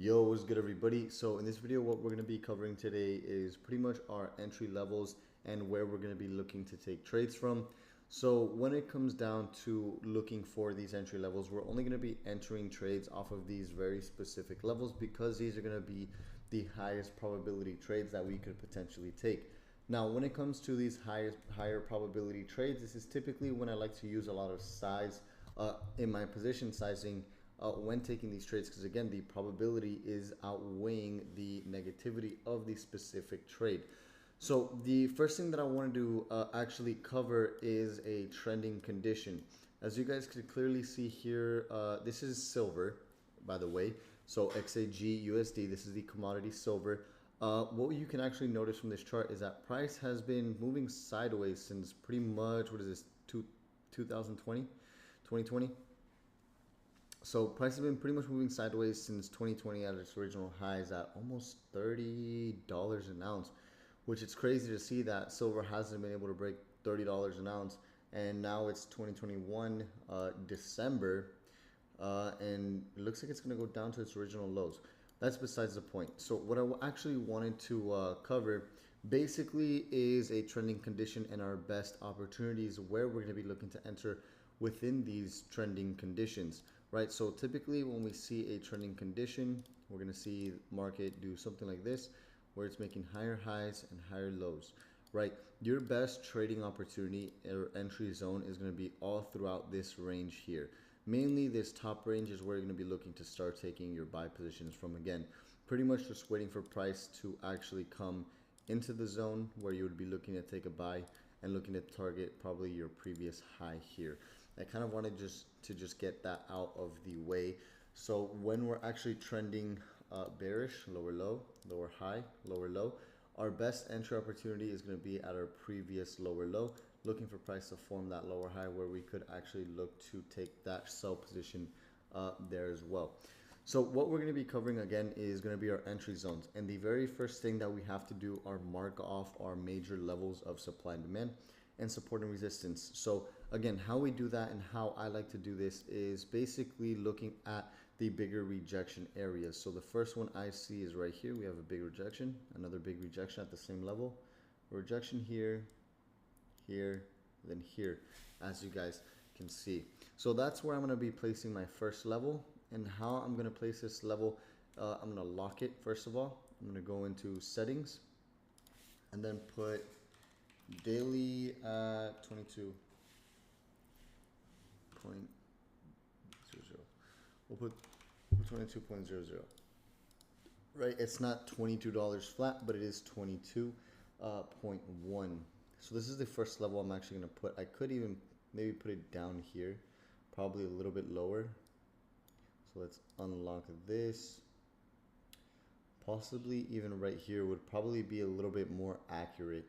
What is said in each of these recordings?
Yo, what's good everybody? So in this video, what we're going to be covering today is pretty much our entry levels and where we're going to be looking to take trades from. So when it comes down to looking for these entry levels, we're only going to be entering trades off of these very specific levels because these are going to be the highest probability trades that we could potentially take. Now, when it comes to these higher probability trades, this is typically when I like to use a lot of size in my position sizing when taking these trades, because again, the probability is outweighing the negativity of the specific trade. So the first thing that I want to actually cover is a trending condition. As you guys can clearly see here, this is silver, by the way. So XAG USD, this is the commodity silver. What you can actually notice from this chart is that price has been moving sideways since pretty much, what is this, 2020? So price has been pretty much moving sideways since 2020 at its original highs at almost $30 an ounce, which it's crazy to see that silver hasn't been able to break $30 an ounce. And now it's 2021 December, and it looks like it's going to go down to its original lows. That's besides the point. So what I actually wanted to cover basically is a trending condition and our best opportunities where we're going to be looking to enter within these trending conditions, right? So typically when we see a trending condition, we're going to see market do something like this, where it's making higher highs and higher lows, right? Your best trading opportunity or entry zone is going to be all throughout this range here. Mainly this top range is where you're going to be looking to start taking your buy positions from. Again, pretty much just waiting for price to actually come into the zone where you would be looking to take a buy and looking to target probably your previous high here. I kind of wanted to get that out of the way. So when we're actually trending bearish, lower low, lower high, lower low, our best entry opportunity is going to be at our previous lower low, looking for price to form that lower high where we could actually look to take that sell position there as well. So what we're going to be covering again is going to be our entry zones. And the very first thing that we have to do are mark off our major levels of supply and demand and support and resistance. So again, how we do that and how I like to do this is basically looking at the bigger rejection areas. So the first one I see is right here. We have a big rejection, another big rejection at the same level. Rejection here, here, then here, as you guys can see. So that's where I'm going to be placing my first level. And how I'm going to place this level, I'm going to lock it first of all. I'm going to go into settings and then put daily at 22.00. We'll put 22.00. Right, it's not $22 flat, but it is 22.1. So this is the first level I'm actually going to put. I could even maybe put it down here, probably a little bit lower. So let's unlock this. Possibly even right here would probably be a little bit more accurate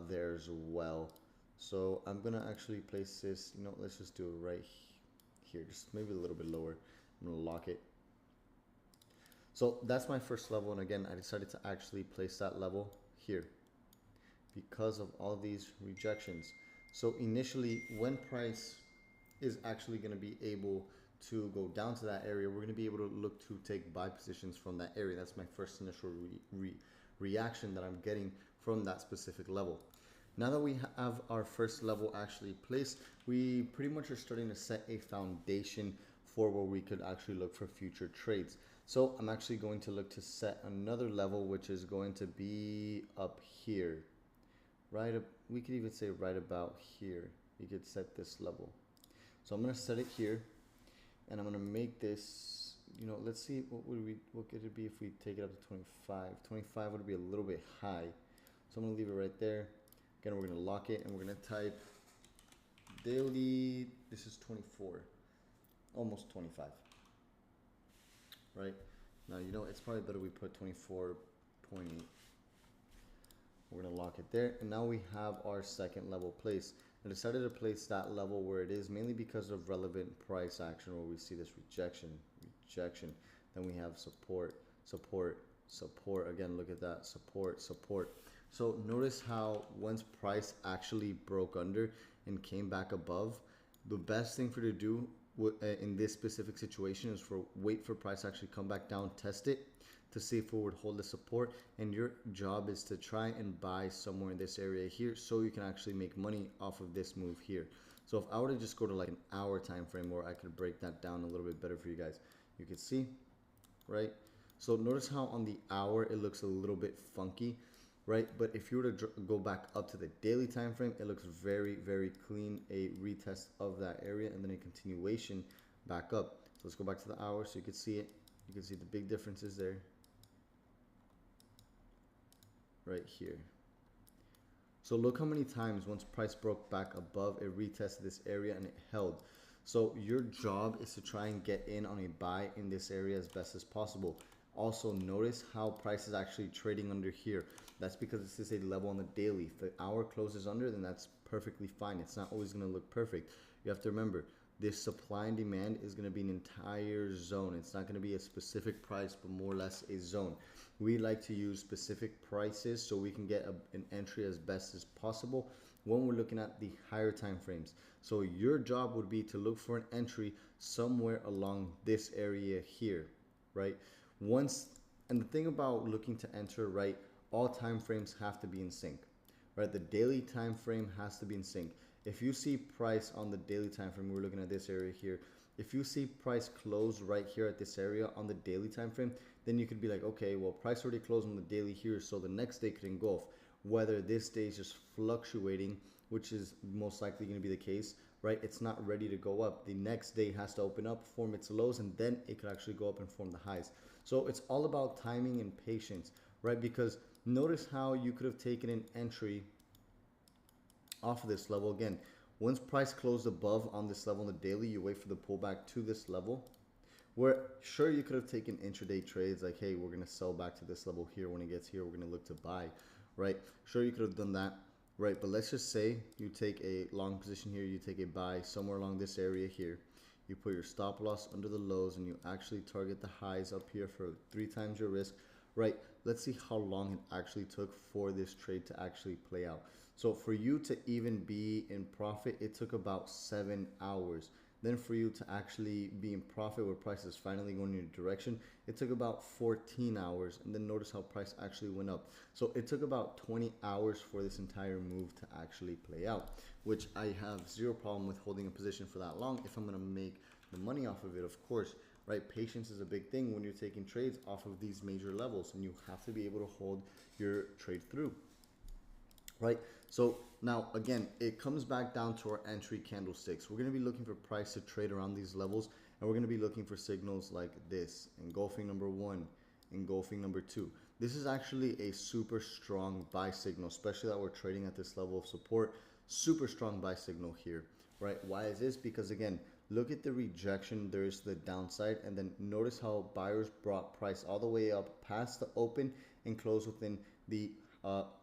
there as well. So I'm gonna actually place this, let's just do it right here, just maybe a little bit lower. I'm gonna lock it. So that's my first level, and again, I decided to actually place that level here because of all these rejections. So initially, when price is actually going to be able to go down to that area, we're going to be able to look to take buy positions from that area. That's my first initial reaction that I'm getting from that specific level. Now that we have our first level actually placed, we pretty much are starting to set a foundation for where we could actually look for future trades. So I'm actually going to look to set another level, which is going to be up here. Right up, we could even say right about here. You could set this level. So I'm going to set it here, and I'm going to make this, let's see, what could it be if we take it up to 25. 25 would be a little bit high. So I'm going to leave it right there. Again, we're going to lock it, and we're going to type daily, this is 24, almost 25. Right? Now, it's probably better we put 24.8. We're going to lock it there, and now we have our second level place. I decided to place that level where it is mainly because of relevant price action, where we see this rejection. Then we have support. Again, look at that, support. So notice how once price actually broke under and came back above, the best thing for you to do in this specific situation is for wait for price to actually come back down, test it to see if it would hold the support, and your job is to try and buy somewhere in this area here so you can actually make money off of this move here. So if I were to just go to like an hour time frame where I could break that down a little bit better for you guys, you could see, right? So notice how on the hour it looks a little bit funky, right? But if you were to go back up to the daily time frame, it looks very, very clean, a retest of that area and then a continuation back up. So let's go back to the hour so you can see it. You can see the big differences there right here. So look how many times once price broke back above, it retested this area and it held. So your job is to try and get in on a buy in this area as best as possible. Also notice how price is actually trading under here. That's because this is a level on the daily. If the hour closes under, then that's perfectly fine. It's not always going to look perfect. You have to remember, this supply and demand is going to be an entire zone. It's not going to be a specific price, but more or less a zone. We like to use specific prices so we can get an entry as best as possible when we're looking at the higher time frames. So your job would be to look for an entry somewhere along this area here, right? And the thing about looking to enter, right, all time frames have to be in sync, right? The daily time frame has to be in sync. If you see price on the daily time frame, we're looking at this area here. If you see price close right here at this area on the daily time frame, then you could be like, okay, well, price already closed on the daily here, so the next day could engulf. Whether this day is just fluctuating, which is most likely going to be the case, right? It's not ready to go up. The next day has to open up, form its lows, and then it could actually go up and form the highs. So it's all about timing and patience, right? Because notice how you could have taken an entry off of this level again. Once price closed above on this level on the daily, you wait for the pullback to this level, where sure you could have taken intraday trades like, hey, we're going to sell back to this level here. When it gets here, we're going to look to buy, right? Sure, you could have done that, right? But let's just say you take a long position here, you take a buy somewhere along this area here, you put your stop loss under the lows, and you actually target the highs up here for 3 times your risk, right? Let's see how long it actually took for this trade to actually play out. So for you to even be in profit, it took about 7 hours. Then for you to actually be in profit where price is finally going in your direction, it took about 14 hours. And then notice how price actually went up. So it took about 20 hours for this entire move to actually play out, which I have zero problem with holding a position for that long if I'm going to make the money off of it, of course, right? Patience is a big thing when you're taking trades off of these major levels, and you have to be able to hold your trade through, right? So now again, it comes back down to our entry candlesticks. We're going to be looking for price to trade around these levels, and we're going to be looking for signals like this: engulfing number 1, engulfing number 2. This is actually a super strong buy signal, especially that we're trading at this level of support. Super strong buy signal here, right? Why is this? Because again, look at the rejection. There's the downside, and then notice how buyers brought price all the way up past the open and close within the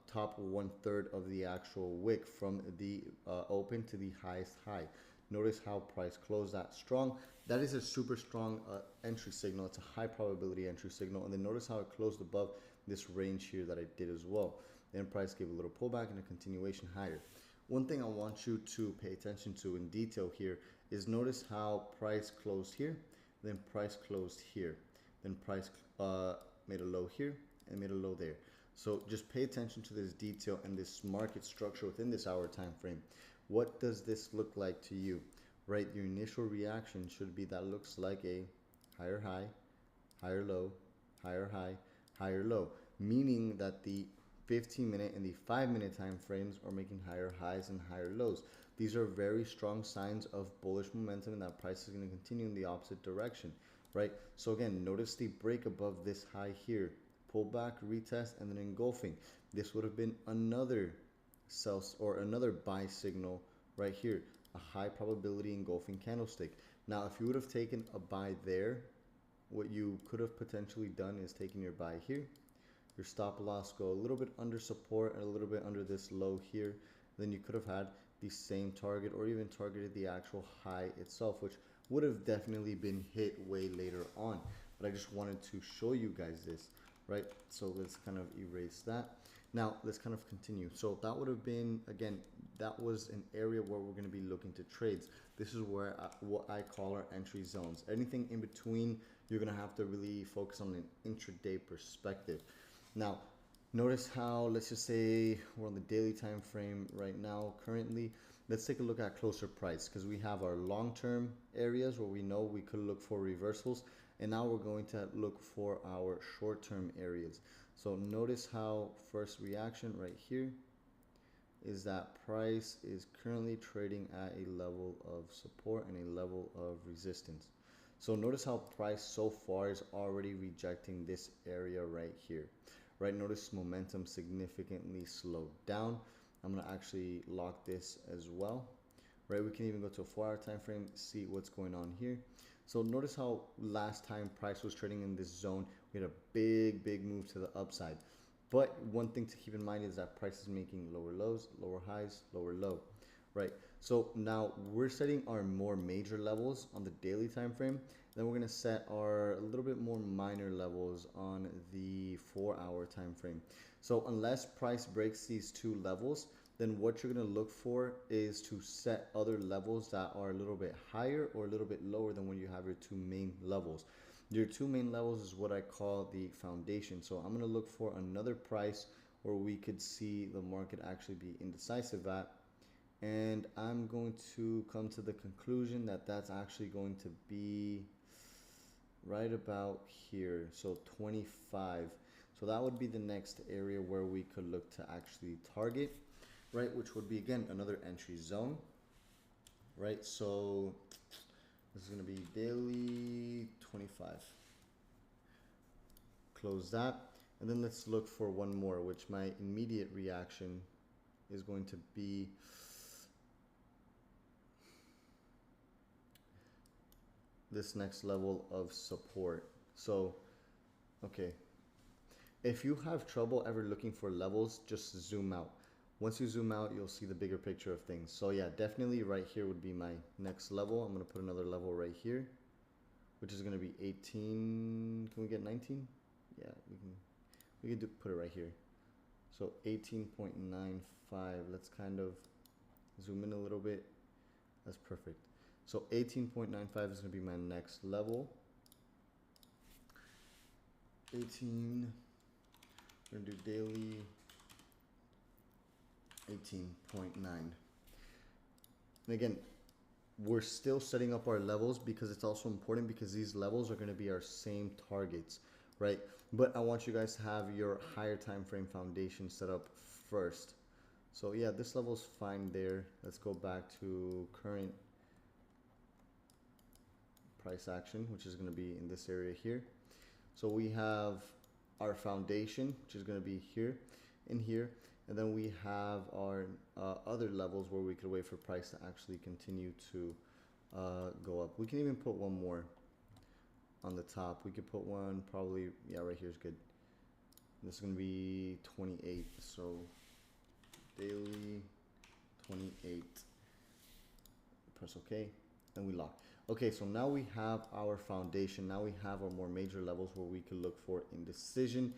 top 1/3 of the actual wick from the open to the highest high. Notice how price closed that strong. That is a super strong entry signal. It's a high probability entry signal. And then notice how it closed above this range here that I did as well. Then price gave a little pullback and a continuation higher. One thing I want you to pay attention to in detail here is notice how price closed here, then price closed here, then price made a low here and made a low there. So just pay attention to this detail and this market structure within this hour time frame. What does this look like to you, right? Your initial reaction should be that looks like a higher high, higher low, higher high, higher low, meaning that the 15-minute and the 5-minute time frames are making higher highs and higher lows. These are very strong signs of bullish momentum, and that price is going to continue in the opposite direction, right? So again, notice the break above this high here, pullback, retest, and then engulfing. This would have been another sell or another buy signal right here, a high probability engulfing candlestick. Now, if you would have taken a buy there, what you could have potentially done is taken your buy here, your stop loss go a little bit under support and a little bit under this low here. Then you could have had the same target or even targeted the actual high itself, which would have definitely been hit way later on. But I just wanted to show you guys this, right? So let's kind of erase that. Now let's kind of continue. So that would have been, again, that was an area where we're going to be looking to trades. This is where what I call our entry zones. Anything in between, you're going to have to really focus on an intraday perspective. Now, notice how, let's just say we're on the daily time frame right now currently. Let's take a look at closer price, because we have our long-term areas where we know we could look for reversals, and now we're going to look for our short-term areas. So notice how first reaction right here is that price is currently trading at a level of support and a level of resistance. So notice how price so far is already rejecting this area right here. Right, notice momentum significantly slowed down. I'm going to actually lock this as well. Right, we can even go to a 4-hour time frame, see what's going on here. So notice how last time price was trading in this zone, we had a big move to the upside. But one thing to keep in mind is that price is making lower lows, lower highs, lower low, right? So now we're setting our more major levels on the daily time frame. Then we're going to set our a little bit more minor levels on the 4-hour time frame. So unless price breaks these two levels, then what you're going to look for is to set other levels that are a little bit higher or a little bit lower than when you have your two main levels. Your two main levels is what I call the foundation. So I'm going to look for another price where we could see the market actually be indecisive at. And I'm going to come to the conclusion that that's actually going to be right about here. So 25. So that would be the next area where we could look to actually target. Right, which would be again another entry zone, right? So this is going to be daily 25. Close that, and then let's look for one more, which my immediate reaction is going to be this next level of support. So, okay, if you have trouble ever looking for levels, just zoom out. Once you zoom out, you'll see the bigger picture of things. So yeah, definitely right here would be my next level. I'm going to put another level right here, which is going to be 18. Can we get 19? Yeah, we can put it right here. So 18.95. Let's kind of zoom in a little bit. That's perfect. So 18.95 is going to be my next level. 18. We're going to do daily 18.9. And again, we're still setting up our levels because it's also important because these levels are going to be our same targets, right? But I want you guys to have your higher time frame foundation set up first. So yeah, this level is fine there. Let's go back to current price action, which is going to be in this area here. So we have our foundation, which is going to be here and here. And then we have our other levels where we could wait for price to actually continue to go up. We can even put one more on the top. We could put one probably, yeah, right here is good. This is going to be 28. So daily 28. Press OK. Then we lock. Okay, so now we have our foundation. Now we have our more major levels where we could look for indecision.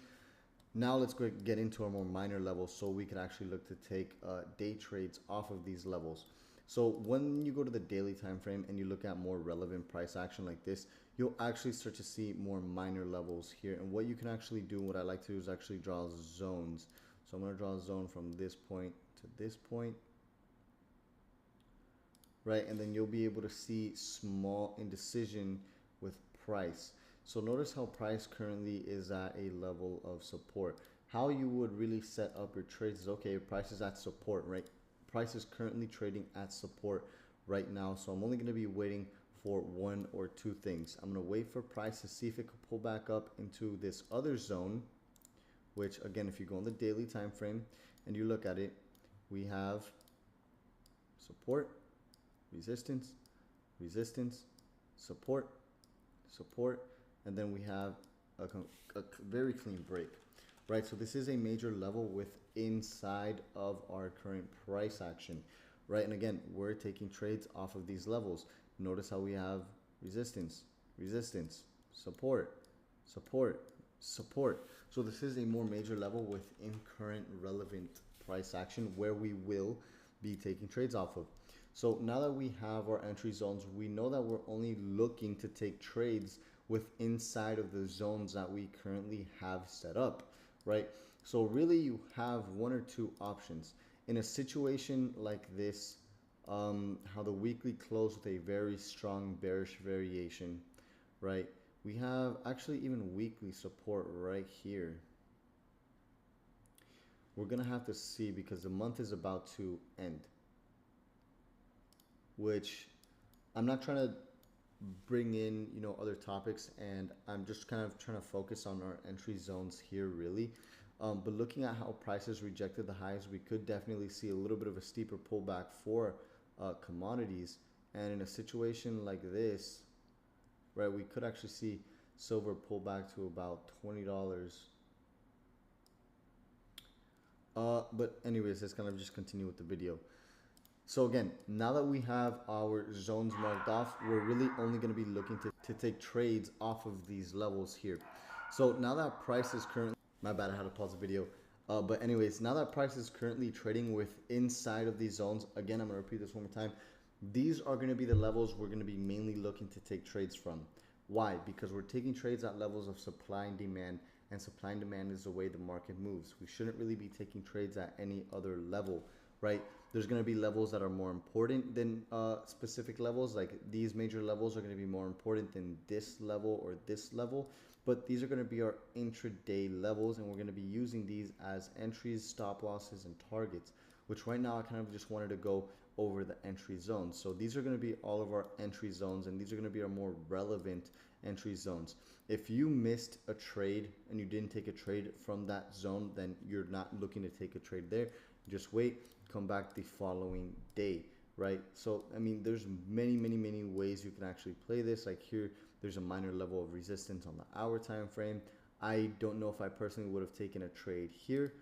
Now let's go get into our more minor levels so we can actually look to take day trades off of these levels. So when you go to the daily time frame and you look at more relevant price action like this, you'll actually start to see more minor levels here. And what you can actually do, what I like to do is actually draw zones. So I'm going to draw a zone from this point to this point. Right, and then you'll be able to see small indecision with price. So notice how price currently is at a level of support. How you would really set up your trades is, okay, price is at support, right? Price is currently trading at support right now. So I'm only going to be waiting for one or two things. I'm going to wait for price to see if it could pull back up into this other zone, which again, if you go on the daily time frame and you look at it, we have support, resistance, resistance, support, support, and then we have a very clean break, right? So this is a major level with inside of our current price action, right? And again, we're taking trades off of these levels. Notice how we have resistance, resistance, support, support, support. So this is a more major level within current relevant price action where we will be taking trades off of. So now that we have our entry zones, we know that we're only looking to take trades with inside of the zones that we currently have set up, right? So really you have one or two options. In a situation like this, how the weekly closed with a very strong bearish variation, right? We have actually even weekly support right here. We're gonna have to see because the month is about to end, which I'm not trying to bring in, you know, other topics, and I'm just kind of trying to focus on our entry zones here really. But looking at how prices rejected the highs, we could definitely see a little bit of a steeper pullback for commodities. And in a situation like this, right, we could actually see silver pull back to about $20. But anyways, let's kind of just continue with the video. So again, now that we have our zones marked off, we're really only going to be looking to take trades off of these levels here. So now that price is currently, my bad, I had to pause the video. But anyways, now that price is currently trading with inside of these zones, again, I'm going to repeat this one more time. These are going to be the levels we're going to be mainly looking to take trades from. Why? Because we're taking trades at levels of supply and demand, and supply and demand is the way the market moves. We shouldn't really be taking trades at any other level, right? There's going to be levels that are more important than specific levels. Like these major levels are going to be more important than this level or this level. But these are going to be our intraday levels, and we're going to be using these as entries, stop losses, and targets, which right now I kind of just wanted to go over the entry zones. So these are going to be all of our entry zones, and these are going to be our more relevant entry zones. If you missed a trade and you didn't take a trade from that zone, then you're not looking to take a trade there. Just wait, come back the following day, right? So I mean, there's many ways you can actually play this. Like here, there's a minor level of resistance on the hour time frame. I don't know if I personally would have taken a trade here.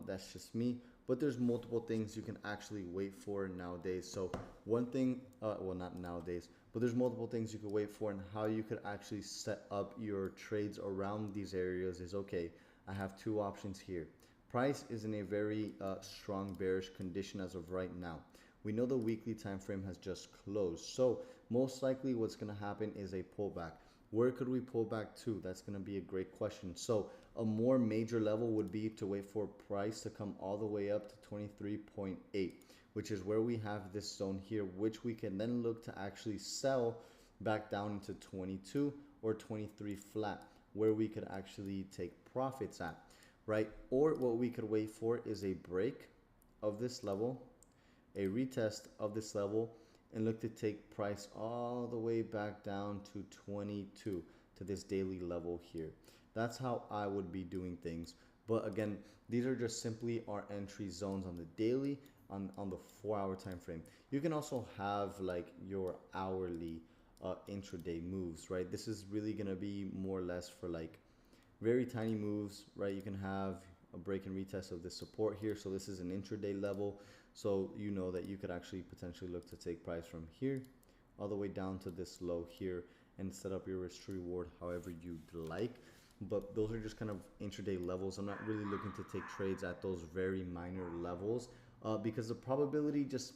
That's just me. But there's multiple things you can actually wait for nowadays. So one thing, well, not nowadays, but there's multiple things you could wait for, and how you could actually set up your trades around these areas is, okay, I have two options here. Price is in a very strong bearish condition as of right now. We know the weekly time frame has just closed. So most likely what's going to happen is a pullback. Where could we pull back to? That's going to be a great question. So a more major level would be to wait for price to come all the way up to 23.8, which is where we have this zone here, which we can then look to actually sell back down into 22 or 23 flat, where we could actually take profits at, right? Or what we could wait for is a break of this level, a retest of this level, and look to take price all the way back down to 22, to this daily level here. That's how I would be doing things. But again, these are just simply our entry zones on the daily, on the 4-hour time frame. You can also have like your hourly intraday moves, right? This is really gonna be more or less for like very tiny moves, right? You can have a break and retest of this support here. So this is an intraday level. So you know that you could actually potentially look to take price from here all the way down to this low here and set up your risk to reward however you'd like. But those are just kind of intraday levels. I'm not really looking to take trades at those very minor levels because the probability just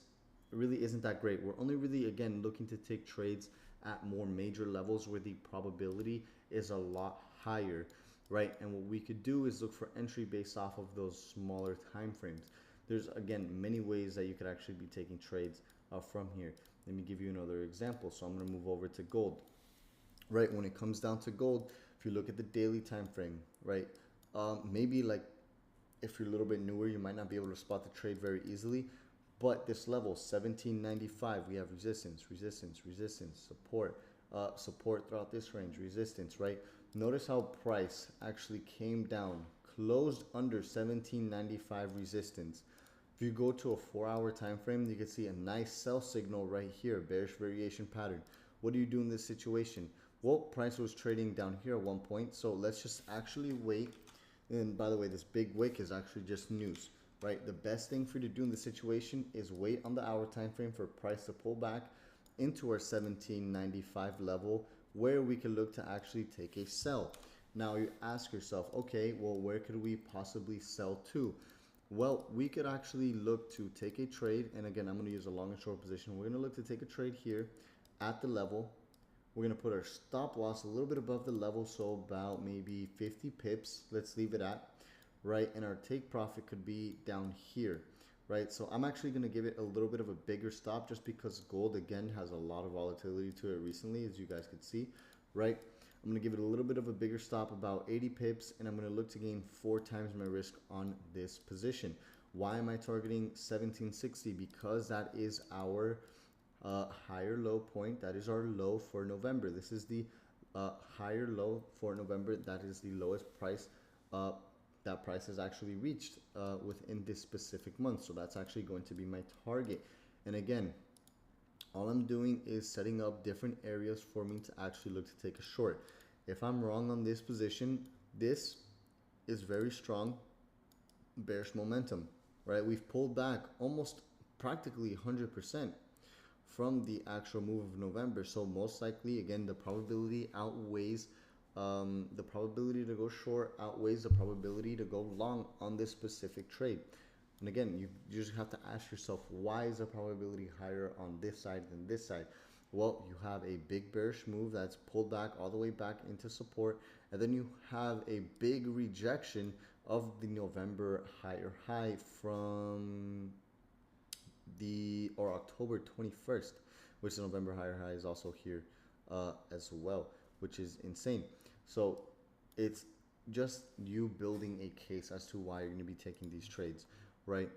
really isn't that great. We're only really, again, looking to take trades at more major levels where the probability is a lot higher, right? And what we could do is look for entry based off of those smaller time frames. There's, again, many ways that you could actually be taking trades from here. Let me give you another example. So I'm going to move over to gold, right? When it comes down to gold, if you look at the daily time frame, right? Maybe like if you're a little bit newer, you might not be able to spot the trade very easily. But this level, 1795, we have resistance, support, support throughout this range, resistance, right? Notice how price actually came down, closed under 1795 resistance. If you go to a 4-hour time frame, you can see a nice sell signal right here, bearish variation pattern. What do you do in this situation? Well, price was trading down here at one point, so let's just actually wait. And by the way, this big wick is actually just news, right? The best thing for you to do in this situation is wait on the hour time frame for price to pull back into our 1795 level, where we can look to actually take a sell. Now you ask yourself, okay, well, where could we possibly sell to? Well, we could actually look to take a trade, and again, I'm going to use a long and short position. We're going to look to take a trade here at the level. We're going to put our stop loss a little bit above the level, so about maybe 50 pips. Let's leave it at, right? And our take profit could be down here, right? So I'm actually going to give it a little bit of a bigger stop just because gold, again, has a lot of volatility to it recently, as you guys could see, right? I'm going to give it a little bit of a bigger stop, about 80 pips, and I'm going to look to gain 4 times my risk on this position. Why am I targeting 1760? Because that is our higher low point. That is our low for November. This is the higher low for November. That is the lowest price that price has actually reached within this specific month. So that's actually going to be my target. And again, all I'm doing is setting up different areas for me to actually look to take a short. If I'm wrong on this position, this is very strong bearish momentum, right? We've pulled back almost practically 100% from the actual move of November. So most likely, again, the probability outweighs the probability to go short outweighs the probability to go long on this specific trade. And again, you just have to ask yourself, why is the probability higher on this side than this side? Well, you have a big bearish move that's pulled back all the way back into support, and then you have a big rejection of the November higher high from October 21st, which the November higher high is also here as well, which is insane. So it's just you building a case as to why you're going to be taking these trades, right?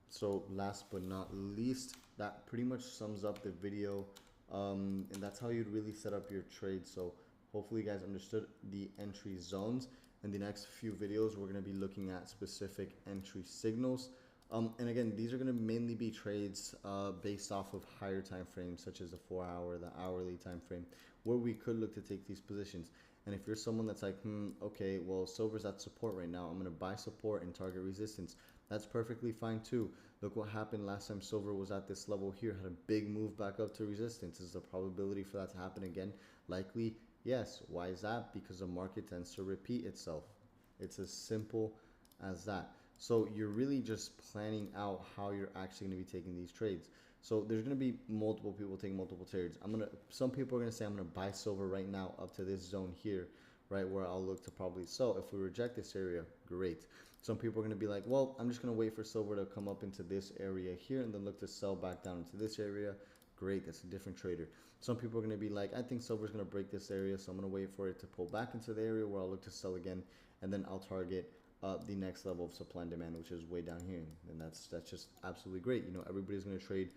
So last but not least, that pretty much sums up the video, and that's how you'd really set up your trade. So hopefully you guys understood the entry zones. In the next few videos, we're going to be looking at specific entry signals. And again, these are going to mainly be trades based off of higher time frames, such as the 4-hour, the hourly time frame, where we could look to take these positions. And if you're someone that's like, okay, well, silver's at support right now, I'm going to buy support and target resistance. That's perfectly fine too. Look what happened last time silver was at this level here, had a big move back up to resistance. Is the probability for that to happen again likely? Yes. Why is that? Because the market tends to repeat itself. It's as simple as that. So you're really just planning out how you're actually going to be taking these trades. So there's going to be multiple people taking multiple trades. Some people are going to say, I'm going to buy silver right now up to this zone here, right, where I'll look to probably sell. If we reject this area, great. Some people are going to be like, well, I'm just going to wait for silver to come up into this area here and then look to sell back down into this area. Great, that's a different trader. Some people are going to be like, I think silver's going to break this area, so I'm going to wait for it to pull back into the area where I'll look to sell again, and then I'll target the next level of supply and demand, which is way down here. And that's just absolutely great. You know, everybody's going to trade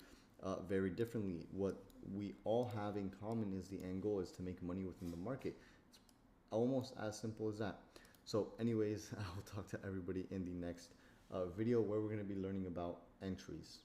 very differently. What we all have in common is the end goal is to make money within the market. It's almost as simple as that. So anyways, I'll talk to everybody in the next video where we're going to be learning about entries.